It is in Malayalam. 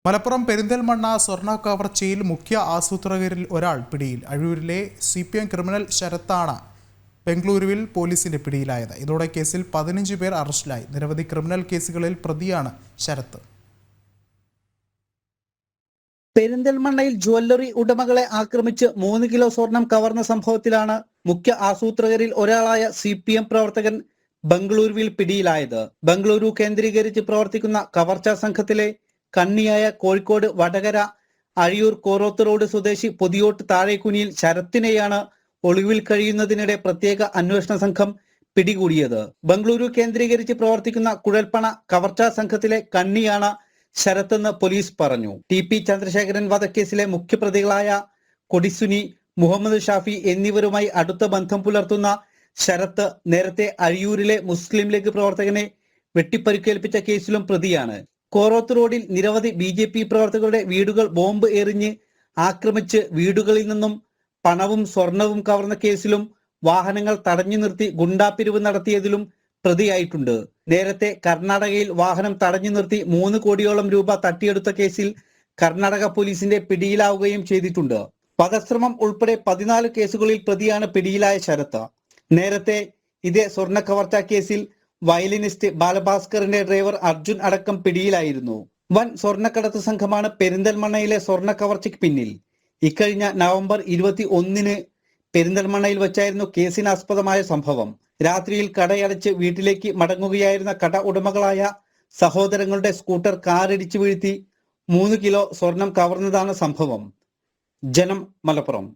മലപ്പുറം പെരിന്തൽമണ്ണ സ്വർണ്ണ കവർച്ചയിൽ മുഖ്യ ആസൂത്രകരിൽ ഒരാൾ പിടിയിൽ. അഴൂരിലെ CPM ക്രിമിനൽ ശരത്താണ് ബംഗളൂരുവിൽ പോലീസിന്റെ പിടിയിലായത്. ഇതോടെ കേസിൽ 15 പേർ അറസ്റ്റിലായി. നിരവധി ക്രിമിനൽ കേസുകളിൽ പ്രതിയാണ് ശരത്ത്. പെരിന്തൽമണ്ണയിൽ ജ്വല്ലറി ഉടമകളെ ആക്രമിച്ച് 3 കിലോ സ്വർണം കവർന്ന സംഭവത്തിലാണ് മുഖ്യ ആസൂത്രകരിൽ ഒരാളായ CPM പ്രവർത്തകൻ ബംഗളൂരുവിൽ പിടിയിലായത്. ബംഗളൂരു കേന്ദ്രീകരിച്ച് പ്രവർത്തിക്കുന്ന കവർച്ചാ സംഘത്തിലെ കണ്ണിയായ കോഴിക്കോട് വടകര അഴിയൂർ കോറോത്ത് റോഡ് സ്വദേശി പൊതിയോട്ട് താഴേക്കുനിയിൽ ശരത്തിനെയാണ് ഒളിവിൽ കഴിയുന്നതിനിടെ പ്രത്യേക അന്വേഷണ സംഘം പിടികൂടിയത്. ബംഗളൂരു കേന്ദ്രീകരിച്ച് പ്രവർത്തിക്കുന്ന കുഴൽപ്പണ കവർച്ചാ സംഘത്തിലെ കണ്ണിയാണ് ശരത്തെന്ന് പോലീസ് പറഞ്ഞു. TP ചന്ദ്രശേഖരൻ വധക്കേസിലെ മുഖ്യപ്രതികളായ കൊടിസുനി, മുഹമ്മദ് ഷാഫി എന്നിവരുമായി അടുത്ത ബന്ധം പുലർത്തുന്ന ശരത്ത് നേരത്തെ അഴിയൂരിലെ മുസ്ലിം ലീഗ് പ്രവർത്തകനെ വെട്ടിപ്പരിക്കേൽപ്പിച്ച കേസിലും പ്രതിയാണ്. കോറോത്ത് റോഡിൽ നിരവധി BJP പ്രവർത്തകരുടെ വീടുകൾ ബോംബ് എറിഞ്ഞ് ആക്രമിച്ച് വീടുകളിൽ നിന്നും പണവും സ്വർണവും കവർന്ന കേസിലും വാഹനങ്ങൾ തടഞ്ഞു നിർത്തി ഗുണ്ടാപ്പിരിവ് നടത്തിയതിലും പ്രതിയായിട്ടുണ്ട്. നേരത്തെ കർണാടകയിൽ വാഹനം തടഞ്ഞു നിർത്തി 3 കോടിയോളം രൂപ തട്ടിയെടുത്ത കേസിൽ കർണാടക പോലീസിന്റെ പിടിയിലാവുകയും ചെയ്തിട്ടുണ്ട്. വധശ്രമം ഉൾപ്പെടെ 14 കേസുകളിൽ പ്രതിയാണ് പിടിയിലായ ശരത്ത്. നേരത്തെ ഇതേ സ്വർണ്ണ കവർച്ചാ കേസിൽ വയലിനിസ്റ്റ് ബാലഭാസ്കറിന്റെ ഡ്രൈവർ അർജുൻ അടക്കം പിടിയിലായിരുന്നു. വൻ സ്വർണ്ണക്കടത്ത് സംഘമാണ് പെരിന്തൽമണ്ണയിലെ സ്വർണ്ണ കവർച്ചയ്ക്ക് പിന്നിൽ. ഇക്കഴിഞ്ഞ നവംബർ 21-ന് പെരിന്തൽമണ്ണയിൽ വെച്ചായിരുന്നു കേസിനാസ്പദമായ സംഭവം. രാത്രിയിൽ കടയടച്ച് വീട്ടിലേക്ക് മടങ്ങുകയായിരുന്ന കട ഉടമകളായ സഹോദരങ്ങളുടെ സ്കൂട്ടർ കാറിടിച്ചു വീഴ്ത്തി 3 കിലോ സ്വർണം കവർന്നതാണ് സംഭവം. ജനം, മലപ്പുറം.